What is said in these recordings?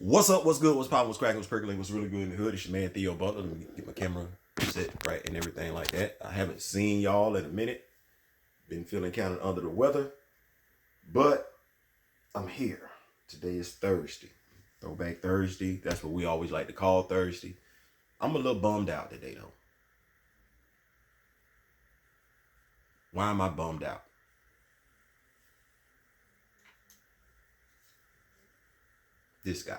What's up? What's good? What's poppin'? What's cracking? What's percolating? What's really good in the hood? It's your man Theo B. Let me get my camera set right and everything like that. I haven't seen y'all in a minute. Been feeling kind of under the weather, but I'm here. Today is Thursday. Throwback Thursday. That's what we always like to call Thursday. I'm a little bummed out today though. Why am I bummed out? This guy.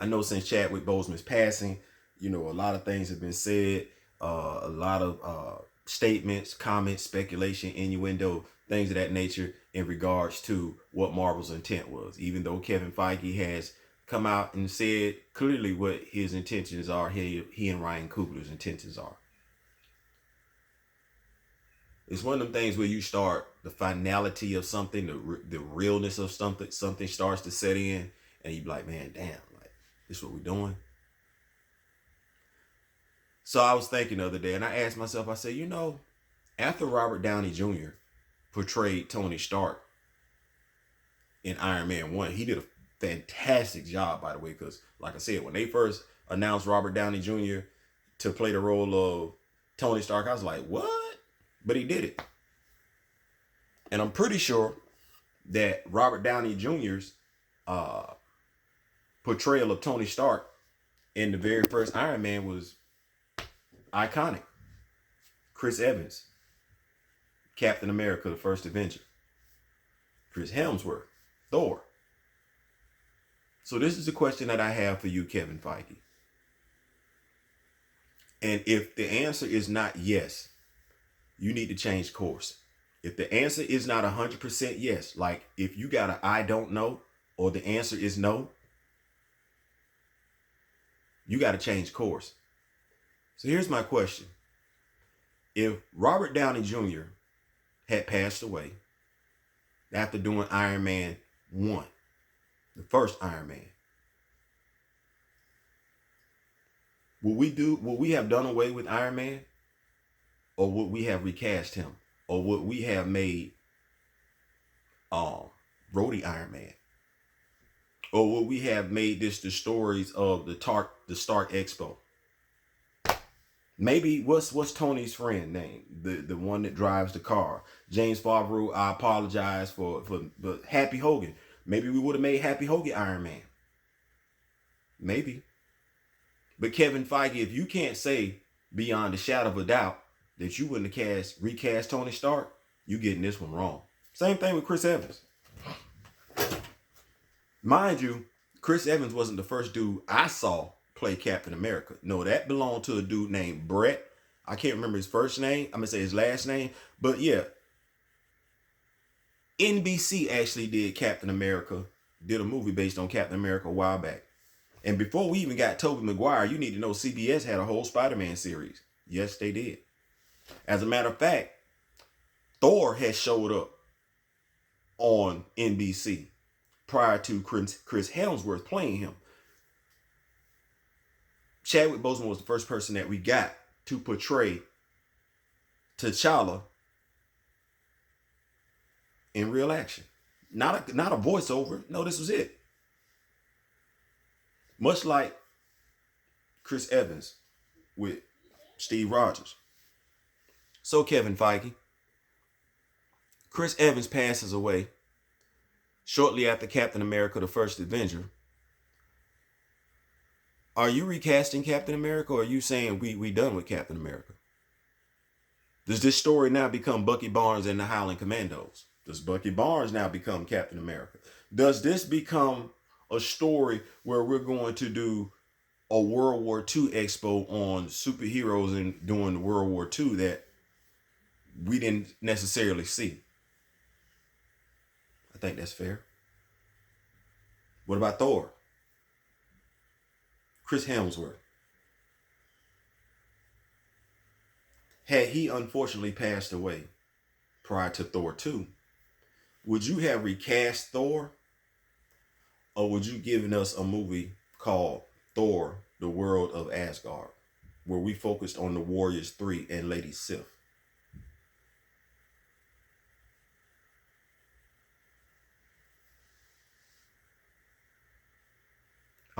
I know since Chadwick Boseman's passing, a lot of things have been said, a lot of statements, comments, speculation, innuendo, things of that nature in regards to what Marvel's intent was. Even though Kevin Feige has come out and said clearly what his intentions are, he and Ryan Coogler's intentions are. It's one of them things where you start the finality of something, the realness of something starts to set in, and you be like, man, damn. This is what we're doing. So I was thinking the other day, and I asked myself, I said, after Robert Downey Jr. portrayed Tony Stark in Iron Man 1, he did a fantastic job, by the way, because like I said, when they first announced Robert Downey Jr. to play the role of Tony Stark, I was like, what? But he did it. And I'm pretty sure that Robert Downey Jr.'s portrayal of Tony Stark in the very first Iron Man was iconic. Chris Evans, Captain America, the first Avenger. Chris Hemsworth, Thor. So this is a question that I have for you, Kevin Feige. And if the answer is not yes, you need to change course. If the answer is not 100% yes, like if you got a I don't know, or the answer is no, you got to change course. So here's my question. If Robert Downey Jr. had passed away after doing Iron Man 1, the first Iron Man, would we have done away with Iron Man? Or would we have recast him? Or would we have made Rhodey Iron Man? Or would we have made this the stories of the Stark Expo? Maybe what's Tony's friend name? The one that drives the car. James Favreau, I apologize for Happy Hogan. Maybe we would have made Happy Hogan Iron Man. Maybe. But Kevin Feige, if you can't say beyond a shadow of a doubt that you wouldn't have recast Tony Stark, you getting this one wrong. Same thing with Chris Evans. Mind you, Chris Evans wasn't the first dude I saw play Captain America. No, that belonged to a dude named Brett. I can't remember his first name. I'm going to say his last name. But yeah, NBC actually did Captain America, did a movie based on Captain America a while back. And before we even got Tobey Maguire, you need to know CBS had a whole Spider-Man series. Yes, they did. As a matter of fact, Thor has showed up on NBC prior to Chris Hemsworth playing him. Chadwick Boseman was the first person that we got to portray T'Challa in real action. Not a voiceover. No, this was it. Much like Chris Evans with Steve Rogers. So Kevin Feige, Chris Evans passes away shortly after Captain America, the first Avenger. Are you recasting Captain America, or are you saying we done with Captain America? Does this story now become Bucky Barnes and the Howling Commandos? Does Bucky Barnes now become Captain America? Does this become a story where we're going to do a World War II expo on superheroes and during the World War II that we didn't necessarily see? I think that's fair. What about Thor? Chris Hemsworth. Had he unfortunately passed away prior to Thor 2, would you have recast Thor? Or would you given us a movie called Thor, the World of Asgard, where we focused on the Warriors 3 and Lady Sif?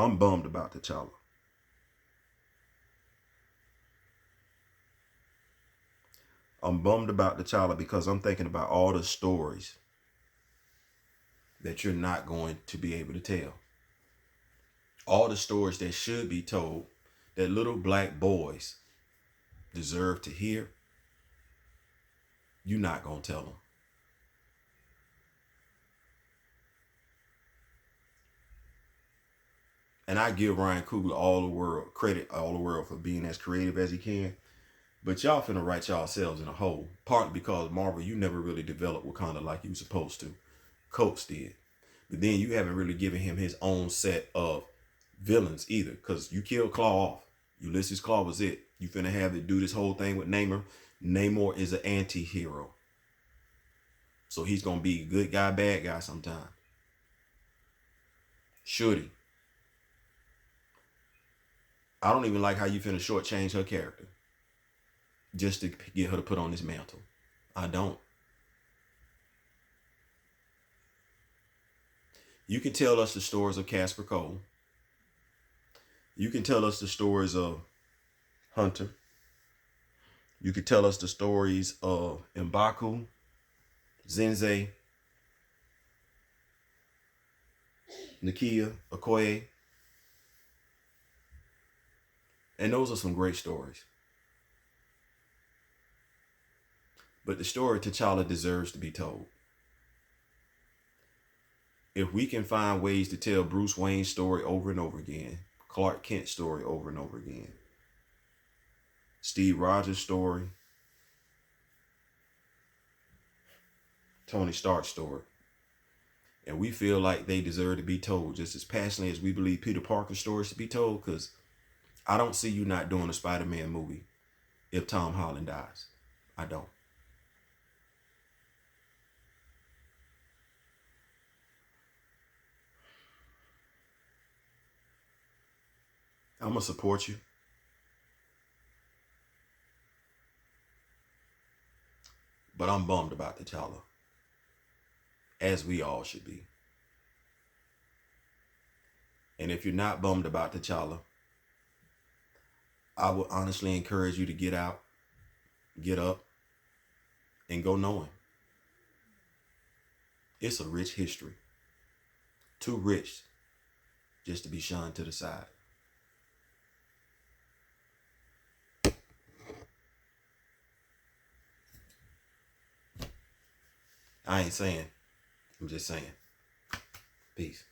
I'm bummed about T'Challa. I'm bummed about T'Challa because I'm thinking about all the stories that you're not going to be able to tell. All the stories that should be told, that little black boys deserve to hear, you're not going to tell them. And I give Ryan Coogler all the world credit, all the world, for being as creative as he can. But y'all finna write yourselves in a hole. Partly because Marvel, you never really developed Wakanda like you were supposed to. Coates did. But then you haven't really given him his own set of villains either. Because you killed Claw off. Ulysses Claw was it. You finna have it do this whole thing with Namor. Namor is an anti-hero. So he's gonna be good guy, bad guy sometime. Should he? I don't even like how you finna shortchange her character just to get her to put on this mantle. I don't. You can tell us the stories of Casper Cole. You can tell us the stories of Hunter. You can tell us the stories of M'Baku, Zenze, Nakia, Okoye. And those are some great stories. But the story of T'Challa deserves to be told. If we can find ways to tell Bruce Wayne's story over and over again, Clark Kent's story over and over again, Steve Rogers' story, Tony Stark's story, and we feel like they deserve to be told just as passionately as we believe Peter Parker's stories to be told, because I don't see you not doing a Spider-Man movie if Tom Holland dies. I don't. I'm going to support you. But I'm bummed about T'Challa. As we all should be. And if you're not bummed about T'Challa, I would honestly encourage you to get out, get up, and go knowing. It's a rich history. Too rich just to be shunned to the side. I ain't saying. I'm just saying. Peace.